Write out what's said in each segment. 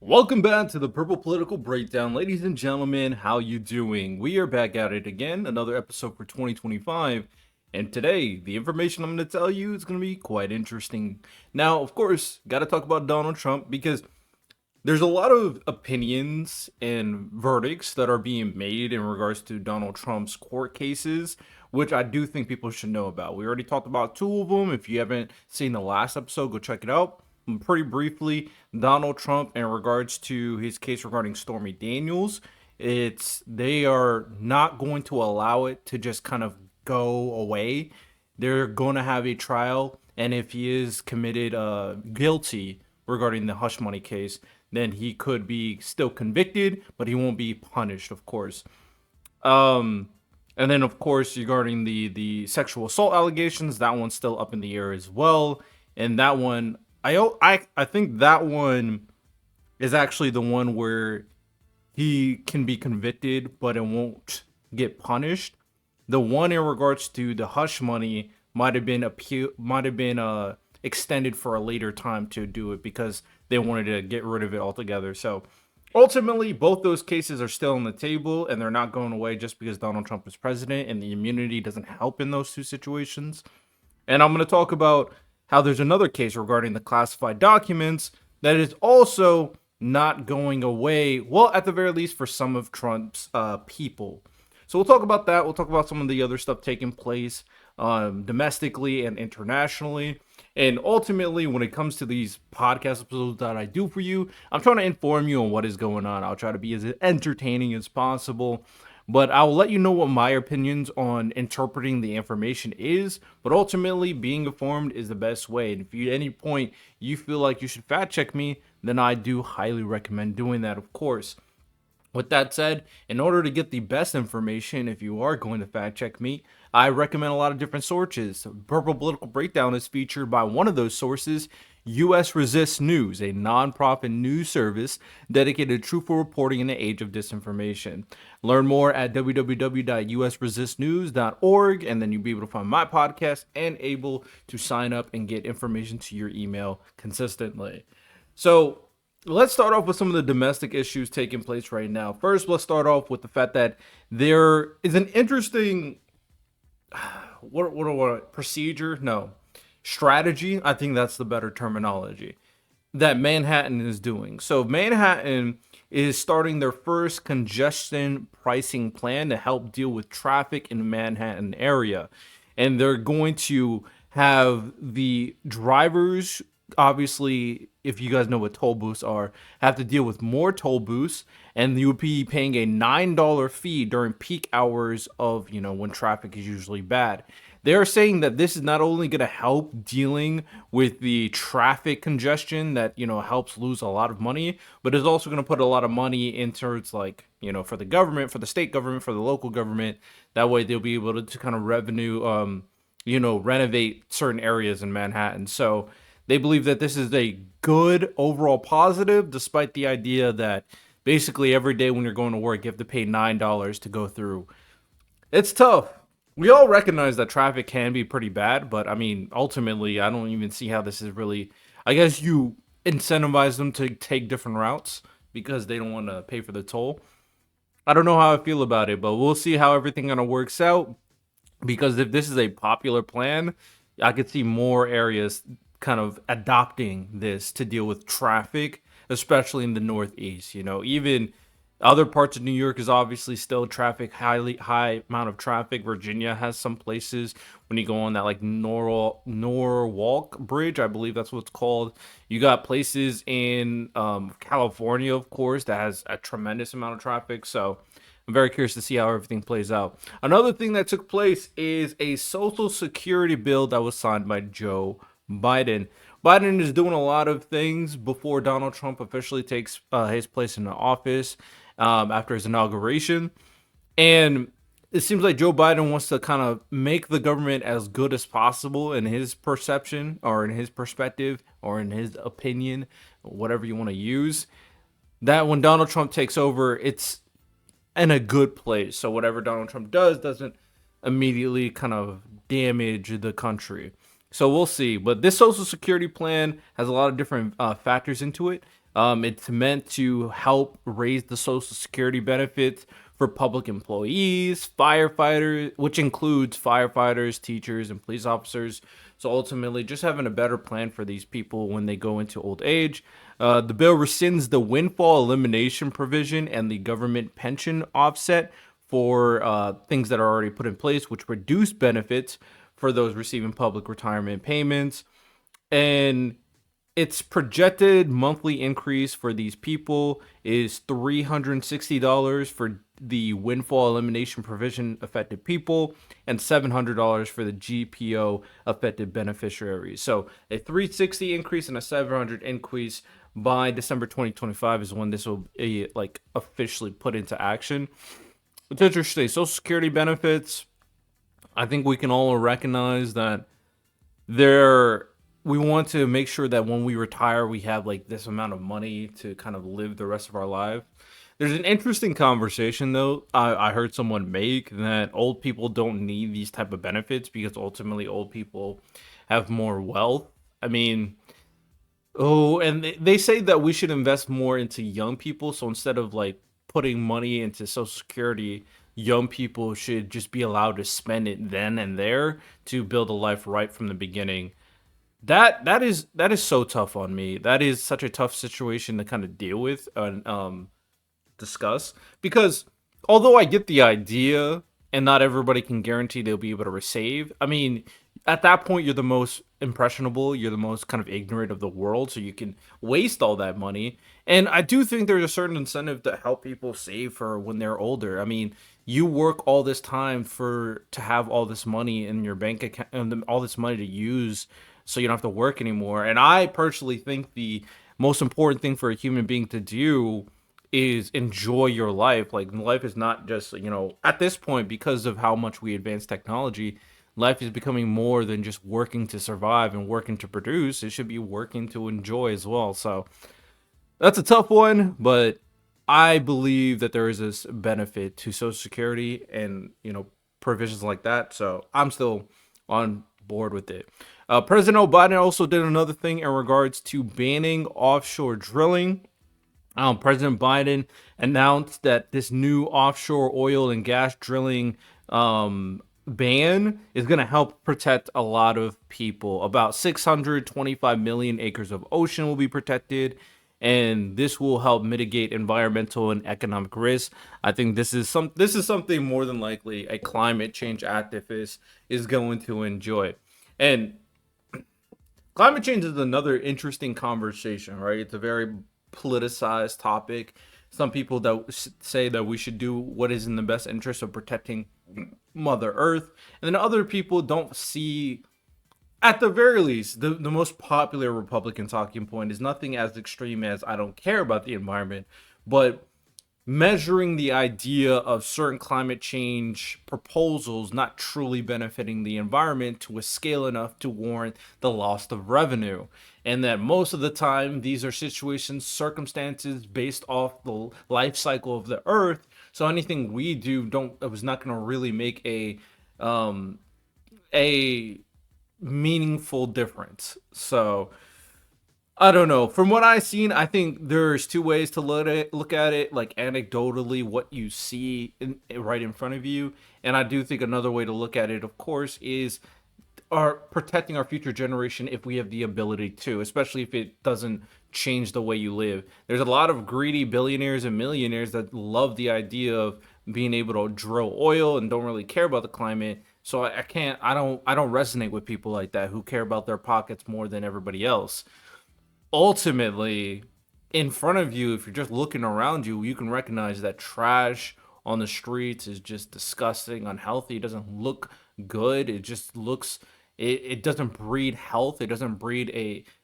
Welcome back to the Purple Political Breakdown, ladies and gentlemen. How you doing? We are back at it again, another episode for 2025. And today, the information I'm going to tell you is going to be quite interesting. Now, of course, got to talk about Donald Trump because there's a lot of opinions and verdicts that are being made in regards to Donald Trump's court cases, which I do think people should know about. We already talked about two of them. If you haven't seen the last episode, go check it out. Pretty briefly, Donald Trump in regards to his case regarding Stormy Daniels, they are not going to allow it to just kind of go away. They're going to have a trial, and if he is committed guilty regarding the hush money case, then he could be still convicted, but he won't be punished, of course. Um, and then, of course, regarding the sexual assault allegations, that one's still up in the air as well. And that one, I think that one is actually the one where he can be convicted, but it won't get punished. The one in regards to the hush money might have been extended for a later time to do it because they wanted to get rid of it altogether. So ultimately, both those cases are still on the table and they're not going away just because Donald Trump is president, and the immunity doesn't help in those two situations. And I'm going to talk about how there's another case regarding the classified documents that is also not going away. Well, at the very least, for some of Trump's people. So we'll talk about that. We'll talk about some of the other stuff taking place domestically and internationally. And ultimately, when it comes to these podcast episodes that I do for you, I'm trying to inform you on what is going on. I'll try to be as entertaining as possible, but I'll let you know what my opinions on interpreting the information is. But ultimately, being informed is the best way. And if at any point you feel like you should fact check me, then I do highly recommend doing that, of course. With that said, in order to get the best information, if you are going to fact check me, I recommend a lot of different sources. Purple Political Breakdown is featured by one of those sources, US Resist News, a nonprofit news service dedicated to truthful reporting in the age of disinformation. Learn more at www.usresistnews.org, and then you'll be able to find my podcast and able to sign up and get information to your email consistently. So, let's start off with some of the domestic issues taking place right now. First, let's start off with the fact that there is an interesting what procedure? No, strategy. I think that's the better terminology that Manhattan is doing. So Manhattan is starting their first congestion pricing plan to help deal with traffic in the Manhattan area, and they're going to have the drivers, obviously, if you guys know what toll booths are, have to deal with more toll booths, and you would be paying a $9 fee during peak hours of, when traffic is usually bad. They're saying that this is not only going to help dealing with the traffic congestion that, helps lose a lot of money, but it's also going to put a lot of money into it's like, for the government, for the state government, for the local government. That way they'll be able to kind of revenue, renovate certain areas in Manhattan. So they believe that this is a good overall positive, despite the idea that basically every day when you're going to work, you have to pay $9 to go through. It's tough. We all recognize that traffic can be pretty bad, but I mean, ultimately, I don't even see how this is really. I guess you incentivize them to take different routes because they don't want to pay for the toll. I don't know how I feel about it, but we'll see how everything kind of works out. Because if this is a popular plan, I could see more areas kind of adopting this to deal with traffic, especially in the Northeast. Even other parts of New York is obviously still traffic, high amount of traffic. Virginia has some places when you go on that like Norwalk Bridge, I believe that's what it's called. You got places in California, of course, that has a tremendous amount of traffic. So I'm very curious to see how everything plays out. Another thing that took place is a Social Security bill that was signed by Joe Biden. Biden is doing a lot of things before Donald Trump officially takes his place in the office after his inauguration. And it seems like Joe Biden wants to kind of make the government as good as possible in his perception or in his perspective or in his opinion, whatever you want to use. That when Donald Trump takes over, it's in a good place. So whatever Donald Trump does doesn't immediately kind of damage the country. So we'll see. But this Social Security plan has a lot of different factors into it. It's meant to help raise the Social Security benefits for public employees, firefighters, which includes firefighters, teachers, and police officers. So ultimately, just having a better plan for these people when they go into old age. The bill rescinds the windfall elimination provision and the government pension offset for things that are already put in place, which reduce benefits for those receiving public retirement payments. And its projected monthly increase for these people is $360 for the windfall elimination provision affected people and $700 for the GPO affected beneficiaries. So a 360 increase and a 700 increase by December 2025 is when this will be like officially put into action. It's interesting. Social Security benefits, I think we can all recognize that there we want to make sure that when we retire we have like this amount of money to kind of live the rest of our life. There's an interesting conversation though I heard someone make that old people don't need these type of benefits because ultimately old people have more wealth. I mean, oh, and they say that we should invest more into young people. So instead of like putting money into Social Security, young people should just be allowed to spend it then and there to build a life right from the beginning. That is so tough on me. That is such a tough situation to kind of deal with and discuss because although I get the idea and not everybody can guarantee they'll be able to save. I mean, at that point you're the most impressionable, you're the most kind of ignorant of the world, so you can waste all that money. And I do think there's a certain incentive to help people save for when they're older. I mean, you work all this time for to have all this money in your bank account and all this money to use so you don't have to work anymore. And I personally think the most important thing for a human being to do is enjoy your life. Like life is not just, at this point because of how much we advance technology, life is becoming more than just working to survive and working to produce. It should be working to enjoy as well. So that's a tough one, but I believe that there is this benefit to Social Security and, provisions like that. So I'm still on board with it. President Biden also did another thing in regards to banning offshore drilling. President Biden announced that this new offshore oil and gas drilling ban is going to help protect a lot of people. About 625 million acres of ocean will be protected, and this will help mitigate environmental and economic risks. I think this is something more than likely a climate change activist is going to enjoy. And climate change is another interesting conversation, right? It's a very politicized topic. Some people that say that we should do what is in the best interest of protecting Mother Earth, and then other people don't see, at the very least, the most popular Republican talking point is nothing as extreme as I don't care about the environment, but measuring the idea of certain climate change proposals not truly benefiting the environment to a scale enough to warrant the loss of revenue. And that most of the time, these are situations, circumstances based off the life cycle of the earth. So anything we do was not going to really make a meaningful difference. So I don't know. From what I've seen, I think there's two ways to look at it, like anecdotally, what you see right in front of you. And I do think another way to look at it, of course, is protecting our future generation if we have the ability to, especially if it doesn't change the way you live. There's a lot of greedy billionaires and millionaires that love the idea of being able to drill oil and don't really care about the climate. So I don't resonate with people like that who care about their pockets more than everybody else. Ultimately, in front of you, if you're just looking around you, you can recognize that trash on the streets is just disgusting, unhealthy. It doesn't look good. It just looks, it doesn't breed health. It doesn't breed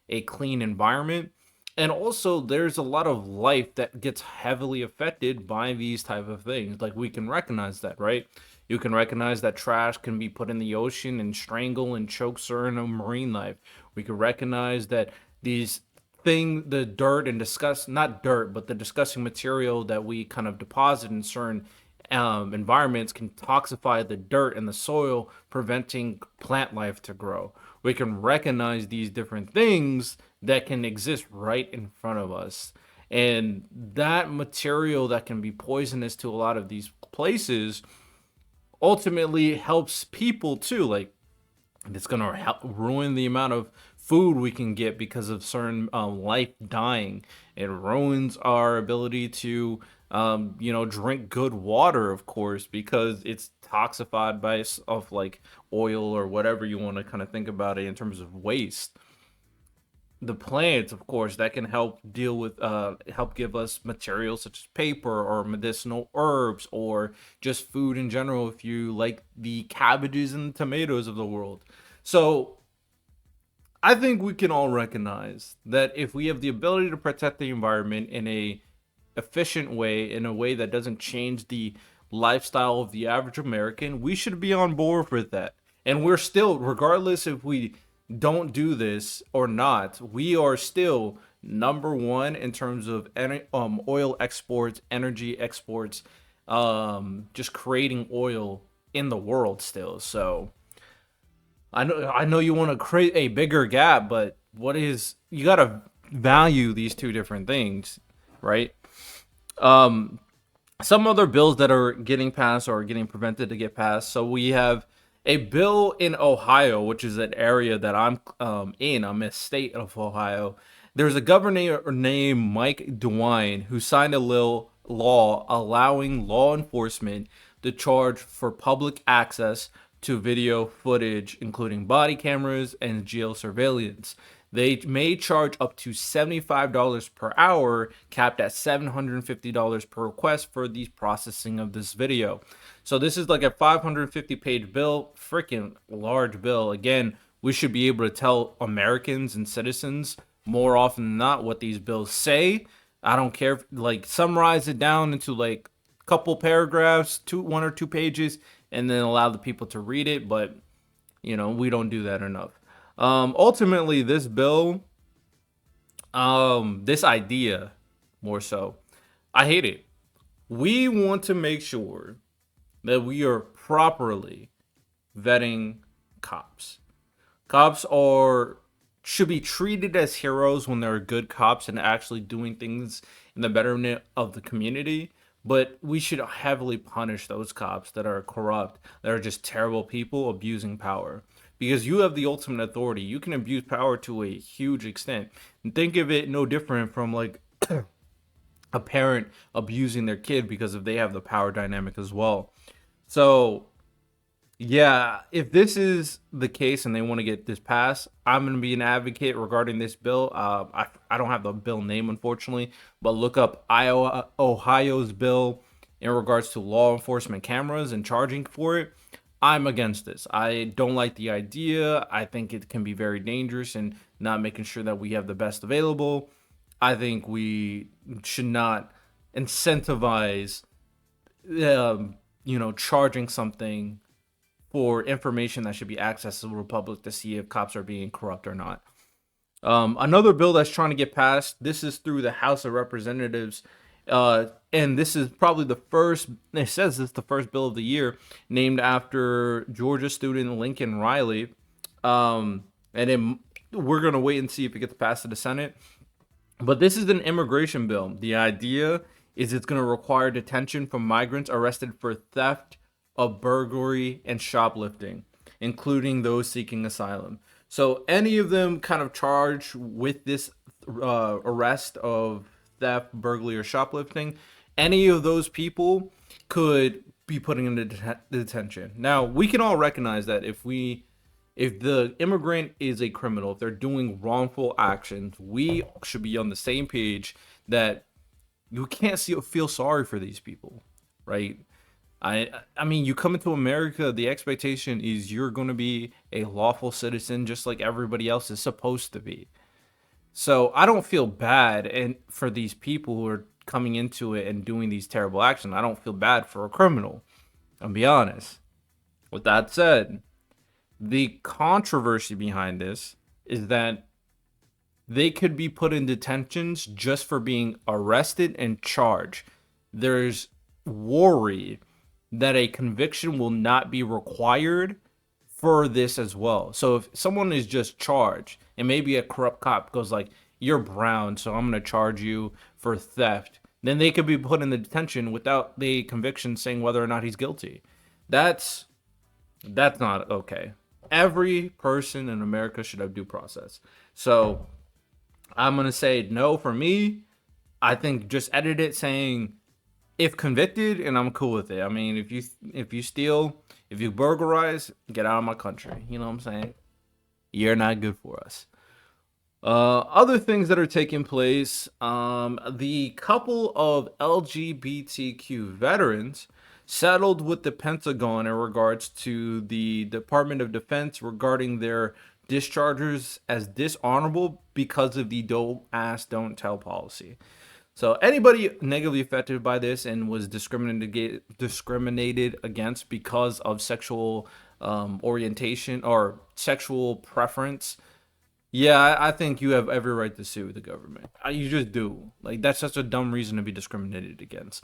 a clean environment. And also there's a lot of life that gets heavily affected by these type of things. Like we can recognize that, right? You can recognize that trash can be put in the ocean and strangle and choke certain marine life. We can recognize that these the dirt and discuss not dirt, but the disgusting material that we kind of deposit in certain environments can toxify the dirt and the soil, preventing plant life to grow. We can recognize these different things that can exist right in front of us. And that material that can be poisonous to a lot of these places ultimately helps people too. Like, it's gonna ruin the amount of food we can get because of certain life dying. It ruins our ability to, drink good water, of course, because it's toxified by of like oil or whatever you want to kind of think about it in terms of waste. The plants, of course, that can help deal with help give us materials such as paper or medicinal herbs or just food in general, if you like the cabbages and tomatoes of the world. So I think we can all recognize that if we have the ability to protect the environment in a efficient way, in a way that doesn't change the lifestyle of the average American, we should be on board with that. And we're still, regardless if we don't do this or not, we are still number one in terms of oil exports, energy exports, just creating oil in the world still. So I know you want to create a bigger gap, but you got to value these two different things, right? Um, some other bills that are getting passed or getting prevented to get passed. So we have a bill in Ohio, which is an area that I'm in. I'm a state of Ohio. There's a governor named Mike DeWine who signed a law allowing law enforcement to charge for public access to video footage, including body cameras and jail surveillance. They may charge up to $75 per hour, capped at $750 per request for the processing of this video. So this is like a 550-page bill, freaking large bill. Again, we should be able to tell Americans and citizens more often than not what these bills say. I don't care if, like, summarize it down into like a couple paragraphs, one or two pages, and then allow the people to read it. But we don't do that enough. Ultimately, this bill, this idea, more so, I hate it. We want to make sure that we are properly vetting cops. Cops should be treated as heroes when they're good cops and actually doing things in the betterment of the community. But we should heavily punish those cops that are corrupt, that are just terrible people abusing power. Because you have the ultimate authority. You can abuse power to a huge extent. And think of it no different from like a parent abusing their kid because if they have the power dynamic as well. So yeah, if this is the case and they want to get this passed, I'm going to be an advocate regarding this bill. I don't have the bill name, unfortunately, but look up Ohio's bill in regards to law enforcement cameras and charging for it. I'm against this. I don't like the idea. I think it can be very dangerous and not making sure that we have the best available. I think we should not incentivize, charging something for information that should be accessible to the public to see if cops are being corrupt or not. Another bill that's trying to get passed, this is through the House of Representatives, and this is probably the first, it says it's the first bill of the year, named after Georgia student Lincoln Riley. And then we're going to wait and see if it gets passed to the Senate. But this is an immigration bill. The idea is it's going to require detention from migrants arrested for theft of burglary and shoplifting, including those seeking asylum. So any of them kind of charged with this arrest of theft, burglary, or shoplifting, any of those people could be put into detention. Now, we can all recognize that if the immigrant is a criminal, if they're doing wrongful actions, we should be on the same page that you can't feel sorry for these people, right? I mean, you come into America, the expectation is you're going to be a lawful citizen just like everybody else is supposed to be. So I don't feel bad for these people who are coming into it and doing these terrible actions. I don't feel bad for a criminal. I'll be honest. With that said, the controversy behind this is that they could be put in detentions just for being arrested and charged. There's worry that a conviction will not be required for this as well. So if someone is just charged and maybe a corrupt cop goes like, "You're brown, so I'm going to charge you for theft," then they could be put in the detention without the conviction saying whether or not he's guilty. That's that's not okay. Every person in America should have due process. So I'm gonna say no for me. I think just edit it saying if convicted, and I'm cool with it. I mean, if you steal, if you burglarize, get out of my country. You know what I'm saying? You're not good for us. Other things that are taking place, the couple of LGBTQ veterans settled with the Pentagon in regards to the Department of Defense regarding their dischargers as dishonorable because of the don't ask, don't tell policy. So anybody negatively affected by this and was discriminated against because of sexual orientation or sexual preference, yeah, I think you have every right to sue the government. You just do. Like, that's such a dumb reason to be discriminated against.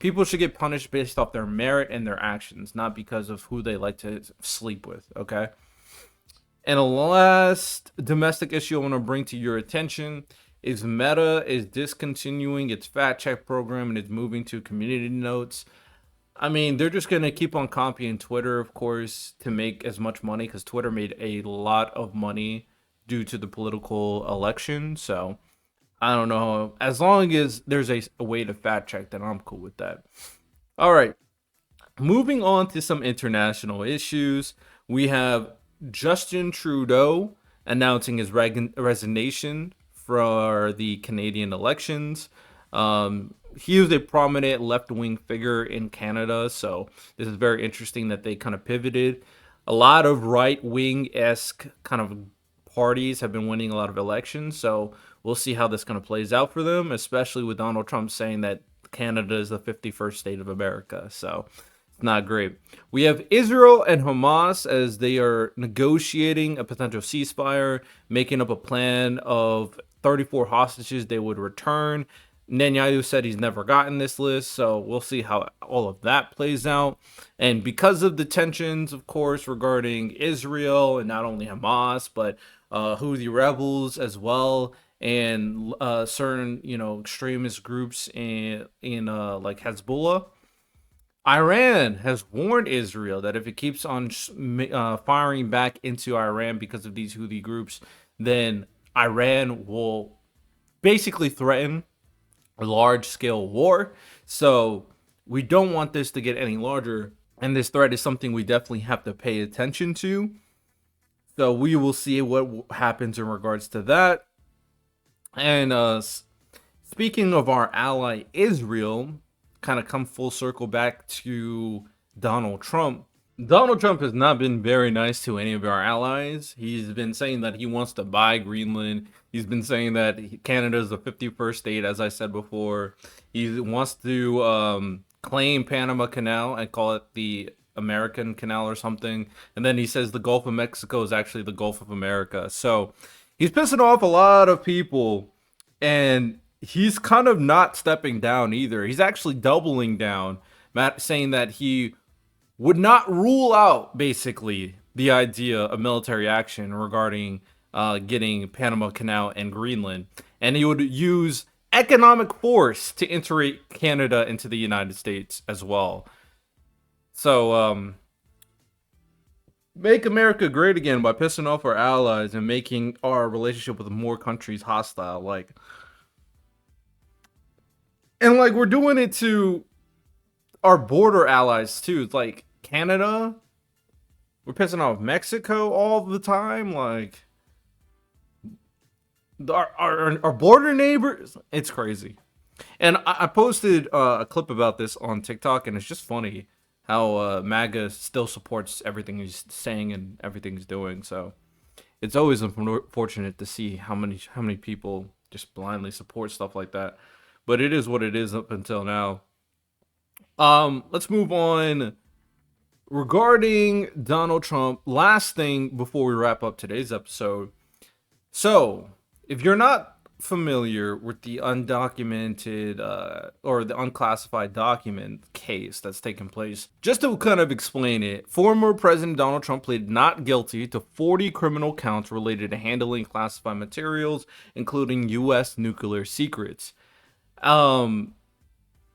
People should get punished based off their merit and their actions, not because of who they like to sleep with, okay? And the last domestic issue I want to bring to your attention is Meta is discontinuing its fact check program and it's moving to community notes. I mean, they're just going to keep on copying Twitter, of course, to make as much money because Twitter made a lot of money due to the political election. So I don't know. As long as there's a way to fact check, then I'm cool with that. All right. Moving on to some international issues, we have Justin Trudeau announcing his resignation for the Canadian elections. He was a prominent left-wing figure in Canada, so this is very interesting that they kind of pivoted. A lot of right-wing-esque kind of parties have been winning a lot of elections, so we'll see how this kind of plays out for them, especially with Donald Trump saying that Canada is the 51st state of America, so it's not great. We have Israel and Hamas as they are negotiating a potential ceasefire, making up a plan of 34 hostages they would return. Netanyahu said he's never gotten this list, so we'll see how all of that plays out. And because of the tensions, of course, regarding Israel and not only Hamas, but Houthi rebels as well, and certain extremist groups in like Hezbollah, Iran has warned Israel that if it keeps on firing back into Iran because of these Houthi groups, then Iran will basically threaten a large-scale war. So we don't want this to get any larger, and this threat is something we definitely have to pay attention to. So we will see what happens in regards to that. And speaking of our ally Israel, kind of come full circle back to Donald Trump. Donald Trump has not been very nice to any of our allies. He's been saying that he wants to buy Greenland. He's been saying that Canada is the 51st state, as I said before. He wants to claim Panama Canal and call it the American Canal or something. And then he says the Gulf of Mexico is actually the Gulf of America. So he's pissing off a lot of people. And he's kind of not stepping down either. He's actually doubling down, saying that he would not rule out, basically, the idea of military action regarding getting Panama Canal and Greenland. And he would use economic force to integrate Canada into the United States as well. So, make America great again by pissing off our allies and making our relationship with more countries hostile. And we're doing it to our border allies too. It's like Canada, we're pissing off Mexico all the time. Like our border neighbors, it's crazy. And I posted a clip about this on TikTok, and it's just funny how MAGA still supports everything he's saying and everything he's doing. So it's always unfortunate to see how many people just blindly support stuff like that. But it is what it is up until now. Let's move on. Regarding Donald Trump, last thing before we wrap up today's episode. So, if you're not familiar with the undocumented or the unclassified document case that's taken place, just to kind of explain it, former President Donald Trump pleaded not guilty to 40 criminal counts related to handling classified materials, including U.S. nuclear secrets.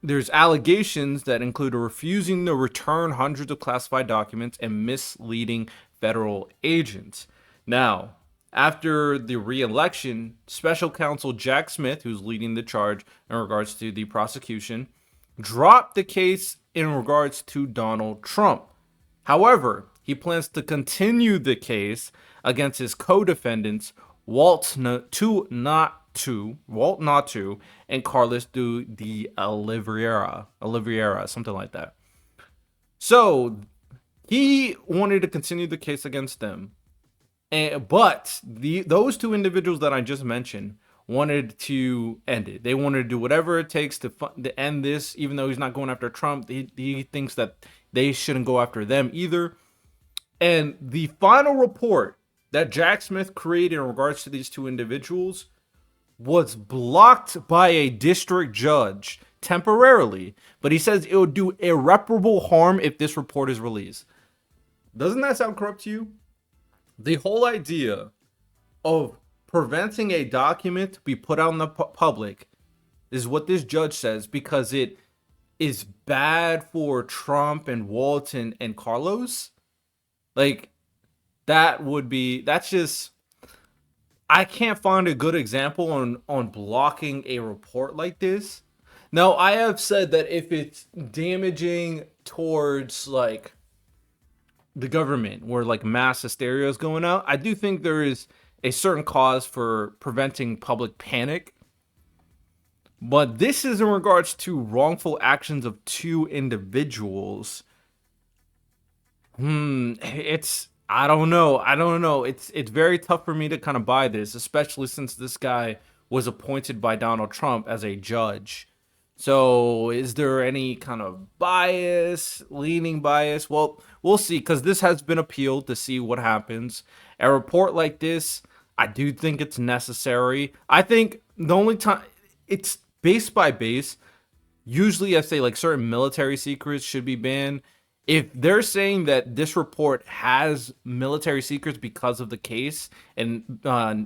There's allegations that include refusing to return hundreds of classified documents and misleading federal agents. Now, after the re-election, special counsel Jack Smith, who's leading the charge in regards to the prosecution, dropped the case in regards to Donald Trump. However, he plans to continue the case against his co-defendants, Walt Natu, and Carlos de Oliveira, something like that. So he wanted to continue the case against them, but those two individuals that I just mentioned wanted to end it. They wanted to do whatever it takes to end this, even though he's not going after Trump. He thinks that they shouldn't go after them either. And the final report that Jack Smith created in regards to these two individuals was blocked by a district judge temporarily, but he says it would do irreparable harm if this report is released. Doesn't that sound corrupt to you? The whole idea of preventing a document to be put out in the public is what this judge says, because it is bad for Trump and Walton and Carlos. Like, that's just, I can't find a good example on blocking a report like this. Now, I have said that if it's damaging towards like the government, where like mass hysteria is going out, I do think there is a certain cause for preventing public panic. But this is in regards to wrongful actions of two individuals. I don't know. It's very tough for me to kind of buy this, especially since this guy was appointed by Donald Trump as a judge. So is there any kind of leaning bias? Well, we'll see, because this has been appealed to see what happens. A report like this, I do think it's necessary. I think the only time it's base by base, usually I say like certain military secrets should be banned. If they're saying that this report has military secrets because of the case and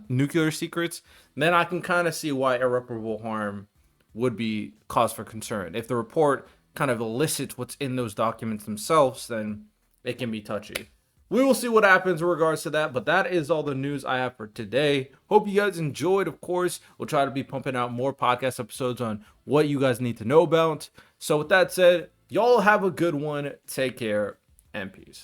nuclear secrets, then I can kind of see why irreparable harm would be cause for concern. If the report kind of elicits what's in those documents themselves, then it can be touchy. We will see what happens in regards to that, but that is all the news I have for today. Hope you guys enjoyed. Of course, we'll try to be pumping out more podcast episodes on what you guys need to know about. So with that said, y'all have a good one. Take care and peace.